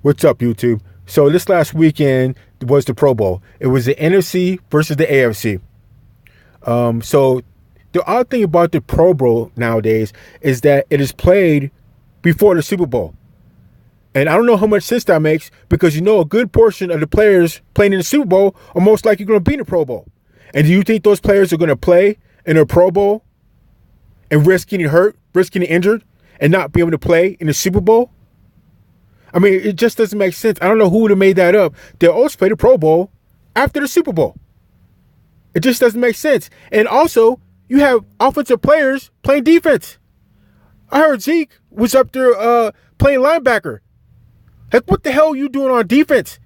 What's up, YouTube? So this last weekend was the Pro Bowl. It was the NFC versus the AFC. So the odd thing about the Pro Bowl nowadays is that it is played before the Super Bowl. And I don't know how much sense that makes because a good portion of the players playing in the Super Bowl are most likely going to be in the Pro Bowl. And do you think those players are going to play in a Pro Bowl and risk getting hurt, risk getting injured, and not be able to play in the Super Bowl? I mean, it just doesn't make sense. I don't know who would have made that up. They'll also play the Pro Bowl after the Super Bowl. It just doesn't make sense. And also, you have offensive players playing defense. I heard Zeke was up there playing linebacker. Like, what the hell are you doing on defense?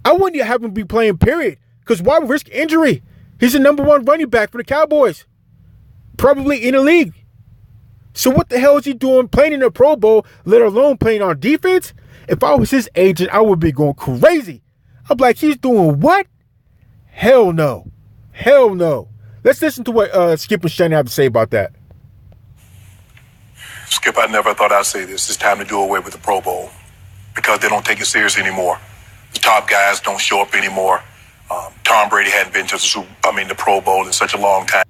I wouldn't have him be playing, period. Because why risk injury? He's the number one running back for the Cowboys. Probably in the league. So what the hell is he doing playing in the Pro Bowl, let alone playing on defense? If I was his agent, I would be going crazy. I'm like, he's doing what? Hell no. Hell no. Let's listen to what Skip and Shannon have to say about that. Skip, I never thought I'd say this. It's time to do away with the Pro Bowl because they don't take it serious anymore. The top guys don't show up anymore. Tom Brady hadn't been to the Pro Bowl in such a long time.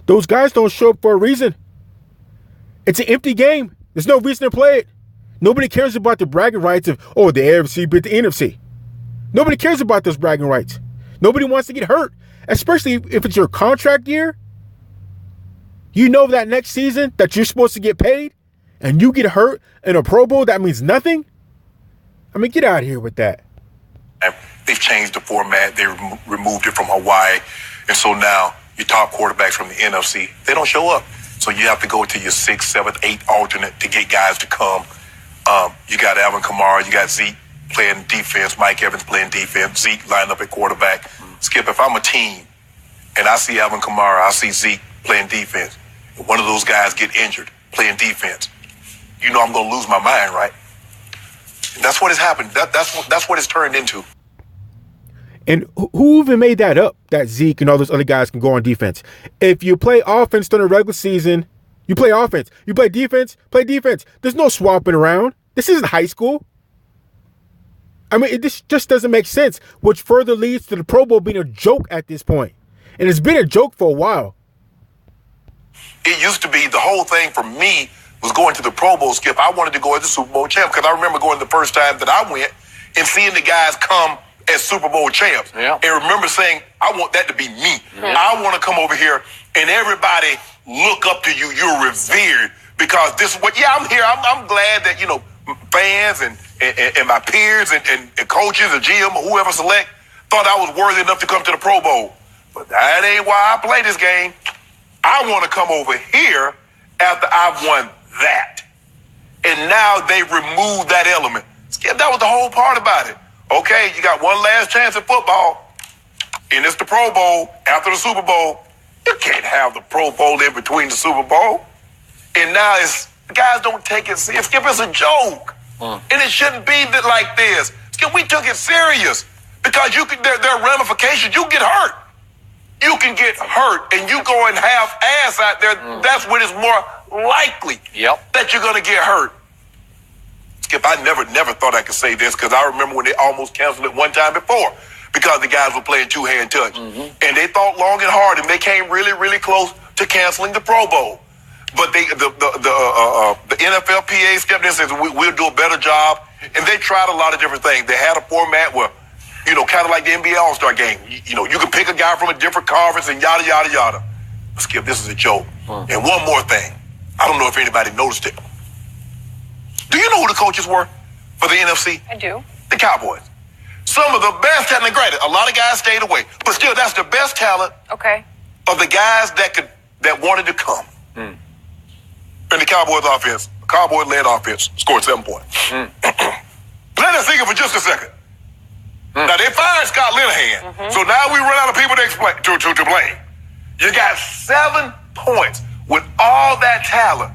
Those guys don't show up for a reason. It's an empty game. There's no reason to play it. Nobody cares about the bragging rights of, the AFC beat the NFC. Nobody cares about those bragging rights. Nobody wants to get hurt, especially if it's your contract year. You know that next season that you're supposed to get paid and you get hurt in a Pro Bowl, that means nothing? I mean, get out of here with that. They've changed the format. They removed it from Hawaii. And so now your top quarterbacks from the NFC, they don't show up. So you have to go to your 6th, 7th, 8th alternate to get guys to come. You got Alvin Kamara, you got Zeke playing defense, Mike Evans playing defense, Zeke lined up at quarterback. Skip, if I'm a team and I see Alvin Kamara, I see Zeke playing defense, and one of those guys get injured playing defense, I'm going to lose my mind, right? And that's what has happened. That's what it's turned into. And who even made that up, that Zeke and all those other guys can go on defense? If you play offense during the regular season, you play offense. You play defense, play defense. There's no swapping around. This isn't high school. I mean, this just doesn't make sense, which further leads to the Pro Bowl being a joke at this point. And it's been a joke for a while. It used to be the whole thing for me was going to the Pro Bowl, Skip. I wanted to go as the Super Bowl champ because I remember going the first time that I went and seeing the guys come as Super Bowl champs. Yeah. And remember saying, I want that to be me. Yeah. I want to come over here and everybody look up to you. You're revered because this is what, I'm here. I'm glad that, fans and my peers and coaches or GM or whoever select thought I was worthy enough to come to the Pro Bowl. But that ain't why I play this game. I want to come over here after I've won that. And now they removed that element. That was the whole part about it. Okay, you got one last chance at football, and it's the Pro Bowl after the Super Bowl. You can't have the Pro Bowl in between the Super Bowl. And now the guys don't take it serious. Skip, it's a joke. And it shouldn't be like this. Skip, we took it serious because there are ramifications. You get hurt. You can get hurt and you go and half ass out there. That's when it's more likely that you're going to get hurt. Skip, I never thought I could say this because I remember when they almost canceled it one time before because the guys were playing two-hand touch. And they thought long and hard and they came really, really close to canceling the Pro Bowl. But the NFLPA stepped in and said, we'll do a better job. And they tried a lot of different things. They had a format where, kind of like the NBA All-Star game. You can pick a guy from a different conference and yada, yada, yada. Skip, this is a joke. And one more thing. I don't know if anybody noticed it. Do you know who the coaches were for the NFC? I do. The Cowboys. Some of the best talent. Granted, a lot of guys stayed away. But still, that's the best talent of the guys that wanted to come. And the Cowboys offense, Cowboy-led offense, scored 7 points. Let us think of it for just a second. Now, they fired Scott Linehan, so now we run out of people to blame. You got 7 points with all that talent.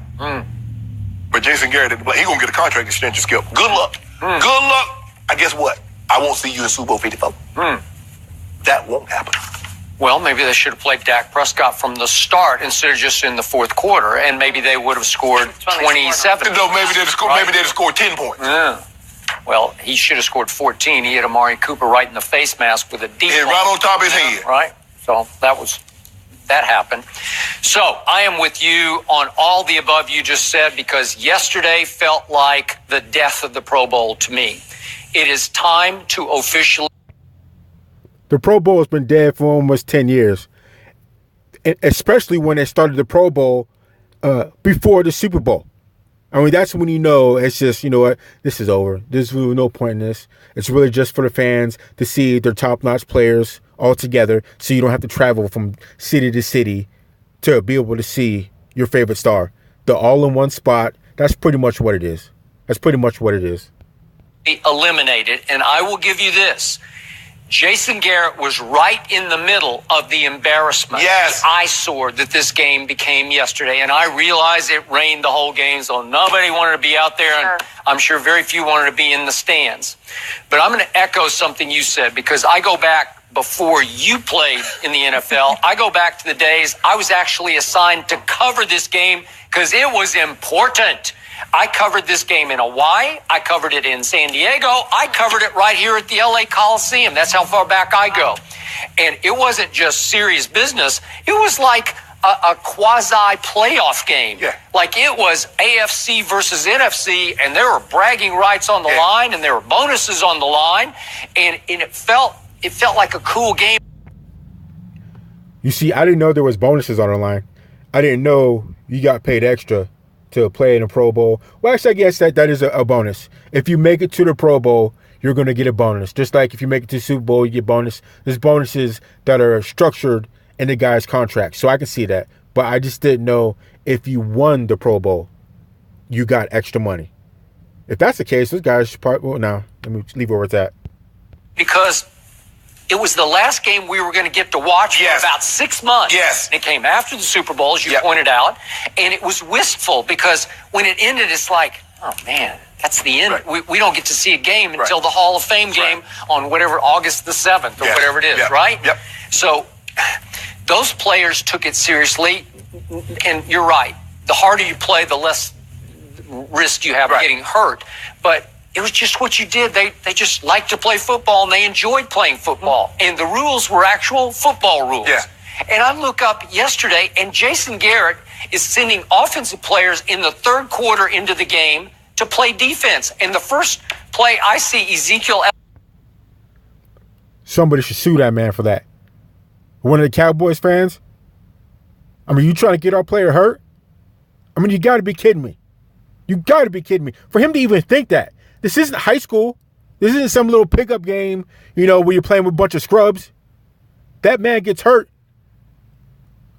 But Jason Garrett didn't play. He's going to get a contract extension, Skip. Good luck. Good luck. I guess what? I won't see you in Super Bowl 54. That won't happen. Well, maybe they should have played Dak Prescott from the start instead of just in the fourth quarter, and maybe they would have scored 27. No, maybe they'd have scored 10 points. Yeah. Well, he should have scored 14. He hit Amari Cooper right in the face mask with a deep And right on top of his head. Right? So that happened. So I am with you on all the above you just said, because yesterday felt like the death of the Pro Bowl to me. It is time to officially. The Pro Bowl has been dead for almost 10 years, especially when they started the Pro Bowl before the Super Bowl. I mean, that's when you know it's just, you know what, this is over. There's really no point in this. It's really just for the fans to see their top-notch players all together, so you don't have to travel from city to city to be able to see your favorite star. They're all in one spot. That's pretty much what it is. Eliminated, and I will give you this. Jason Garrett was right in the middle of the embarrassment, yes, the eyesore that this game became yesterday. And I realize it rained the whole game, so nobody wanted to be out there, and I'm sure very few wanted to be in the stands. But I'm going to echo something you said, because I go back before you played in the NFL. I go back to the days I was actually assigned to cover this game because it was important. I covered this game in Hawaii. I covered it in San Diego. I covered it right here at the LA Coliseum. That's how far back I go. And it wasn't just serious business. It was like a quasi playoff game. Yeah. Like it was AFC versus NFC, and there were bragging rights on the line, and there were bonuses on the line. And it felt like a cool game. You see, I didn't know there was bonuses on the line. I didn't know you got paid extra to play in a Pro Bowl. Well, actually, I guess that is a bonus. If you make it to the Pro Bowl, you're going to get a bonus. Just like if you make it to the Super Bowl, you get bonus. There's bonuses that are structured in the guy's contract. So I can see that. But I just didn't know if you won the Pro Bowl, you got extra money. If that's the case, those guys should probably... Well, now, let me leave it where it's at. Because it was the last game we were going to get to watch for about 6 months. Yes. It came after the Super Bowl, as you pointed out, and it was wistful because when it ended, it's like, oh, man, that's the end. Right. We don't get to see a game until the Hall of Fame game on whatever, August the 7th or whatever it is, right? Yep. So those players took it seriously, and you're right. The harder you play, the less risk you have of getting hurt. But it was just what you did. They just liked to play football, and they enjoyed playing football. And the rules were actual football rules. Yeah. And I look up yesterday, and Jason Garrett is sending offensive players in the third quarter into the game to play defense. And the first play I see Ezekiel... Somebody should sue that man for that. One of the Cowboys fans? I mean, you trying to get our player hurt? I mean, you got to be kidding me. You got to be kidding me. For him to even think that. This isn't high school. This isn't some little pickup game, you know, where you're playing with a bunch of scrubs. That man gets hurt.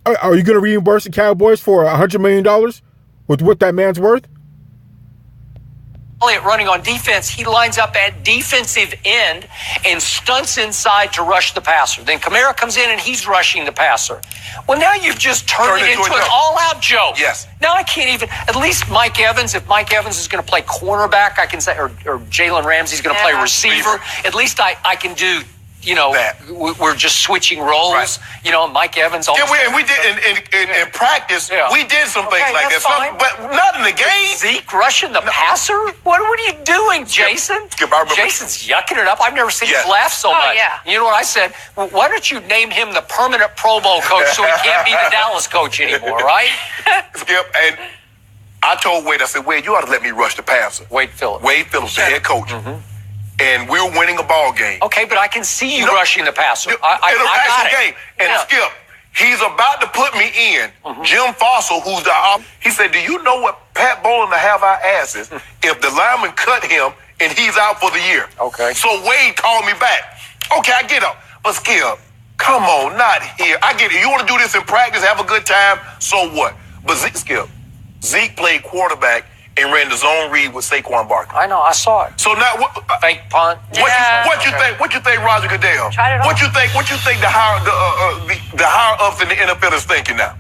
Are you going to reimburse the Cowboys for $100 million with what that man's worth? Elliott running on defense, he lines up at defensive end and stunts inside to rush the passer. Then Kamara comes in and he's rushing the passer. Well, now you've just turned it into an all-out joke. Yes. Now I can't even, at least Mike Evans, if Mike Evans is going to play cornerback, I can say, or Jalen Ramsey's going to play receiver, at least I can do, you know, we're just switching roles. Right. You know, Mike Evans. Yeah, we did in practice. Yeah. We did some things like that, but not in the game. Zeke rushing the passer. What are you doing, Jason? Jason's yucking it up. I've never seen him laugh so much. Yeah. You know what I said? Well, why don't you name him the permanent Pro Bowl coach so he can't be the Dallas coach anymore, right? Skip, and I told Wade, I said, Wade, you ought to let me rush the passer. Wade Phillips, the head coach. And we were winning a ball game. Okay, but I can see you rushing the passer. In a passing game. And Skip, he's about to put me in. Jim Fossil, who's he said, do you know what Pat Bowlen to have our asses if the lineman cut him and he's out for the year? Okay. So Wade called me back. Okay, I get up. But Skip, come on, not here. I get it. You want to do this in practice, have a good time, so what? But Zeke played quarterback and ran the zone read with Saquon Barkley. I know, I saw it. So now, fake punt. What you think? What you think, Roger Goodell? What you think the higher ups in the NFL is thinking now?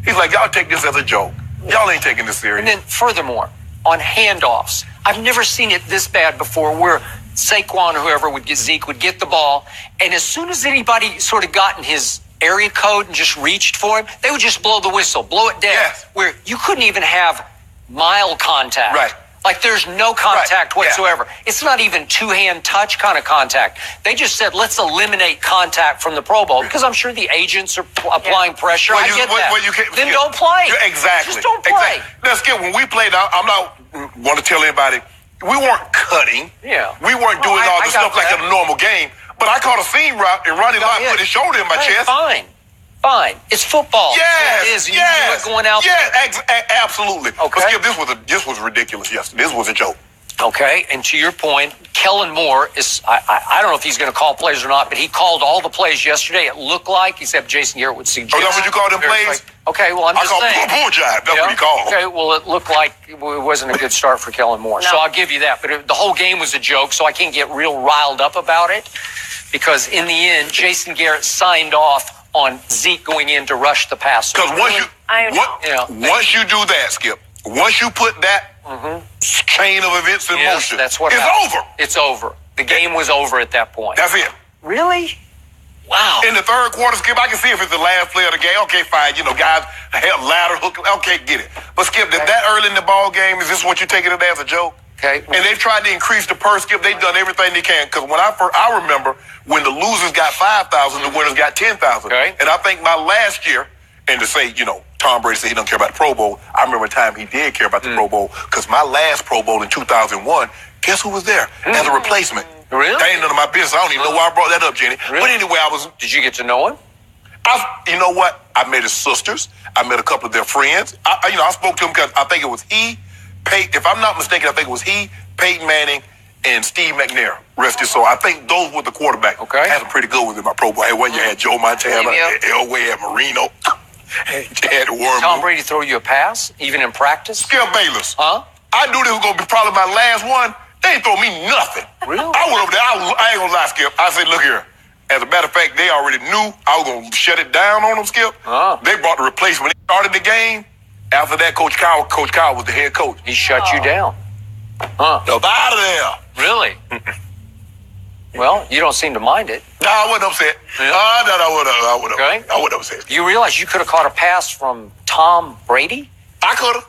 He's like, y'all take this as a joke. Y'all ain't taking this serious. And then, furthermore, on handoffs, I've never seen it this bad before, where Saquon or whoever would get Zeke would get the ball, and as soon as anybody sort of got in his area code and just reached for him, they would just blow the whistle, blow it dead. Yes. Where you couldn't even have mild contact. Right. Like there's no contact Right. whatsoever. It's not even two-hand touch kind of contact. They just said, let's eliminate contact from the Pro Bowl because I'm sure the agents are applying pressure. Well, I get that. Then don't play. Exactly. Just don't play. Exactly. Now, Skip, when we played, I'm not want to tell anybody, we weren't cutting. Yeah. We weren't doing all the stuff like that. in a normal game. But I caught a seam route and Ronnie Lott put his shoulder in my chest. Fine. It's football. Yes, It is. You do it going out there. Absolutely. Okay. But Skip, this was ridiculous yesterday. This was a joke. Okay, and to your point, Kellen Moore is, I don't know if he's going to call plays or not, but he called all the plays yesterday. It looked like, except Jason Garrett would suggest. Oh, that's what you call them plays? Okay, well, I'm just saying. I call bull jive. That's what he called. Okay, well, it looked like it wasn't a good start for Kellen Moore. No. So I'll give you that. But the whole game was a joke, so I can't get real riled up about it. Because in the end, Jason Garrett signed off on Zeke going in to rush the passer. Because once you do that, Skip, once you put that chain of events in motion, that's what it's happened. over. It's over. The game was over at that point. That's it. Really? Wow. In the third quarter, Skip, I can see if it's the last play of the game. Okay, fine. Guys have ladder hook. Okay, get it. But Skip, that early in the ball game, is this what you're taking it as a joke? Okay. And they've tried to increase the purse, Skip. They've done everything they can. Because when I remember when the losers got 5,000, the winners got 10,000. Okay. And I think my last year, and to say, Tom Brady said he don't care about the Pro Bowl. I remember a time he did care about the Pro Bowl because my last Pro Bowl in 2001, guess who was there as a replacement? Really? That ain't none of my business. I don't even know why I brought that up, Jenny. Really? But anyway, Did you get to know him? you know what? I met his sisters. I met a couple of their friends. I spoke to him because I think it was if I'm not mistaken, I think it was Peyton Manning, and Steve McNair. Rest his soul. I think those were the quarterbacks. Okay. I had them pretty good with in my Pro Bowl. Hey, when you had Joe Montana, Elway, had Marino, had Warren. Tom Brady throw you a pass, even in practice? Skip Bayless. Huh? I knew this was going to be probably my last one. They ain't throw me nothing. Really? I went over there. I ain't going to lie, Skip. I said, look here. As a matter of fact, they already knew I was going to shut it down on them, Skip. They brought the replacement. When they started the game, after that, Coach Kyle was the head coach. He shut you down. Huh? Up out of there. Really? Well, you don't seem to mind it. No, I wasn't upset. Yeah. I wasn't upset. You realize you could have caught a pass from Tom Brady? I could have.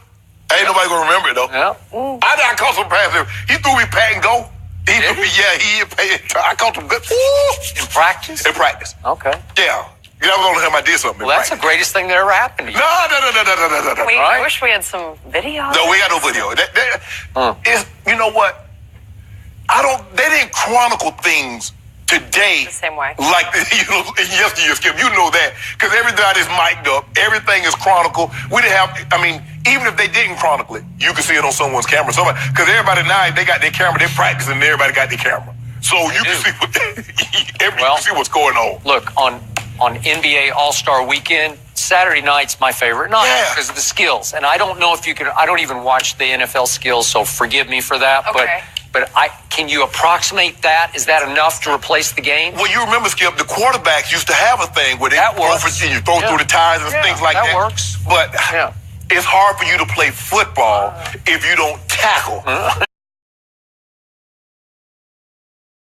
Ain't nobody going to remember it, though. Yeah. I caught some passes. He threw me pat and go. I caught some good. In practice? In practice. Okay. Yeah. That was the only time I did something. Well, that's the greatest thing that ever happened to you. No. I wish we had some video. No, we got no video. You know what? They didn't chronicle things today The same way. like yesteryear, Skip. You know that. Because everybody's mic'd up. Everything is chronicled. We didn't have, even if they didn't chronicle it, you can see it on someone's camera. Because everybody now, they got their camera, they're practicing, and everybody got their camera. So you can see you can see what's going on. Look, on NBA All-Star Weekend, Saturday night's my favorite night because of the skills. And I don't know if you can, I don't even watch the NFL skills, so forgive me for that. Okay. But can you approximate that? Is that enough to replace the game? Well, you remember, Skip, the quarterbacks used to have a thing where they you throw through the tires and things like that. That works. But it's hard for you to play football if you don't tackle.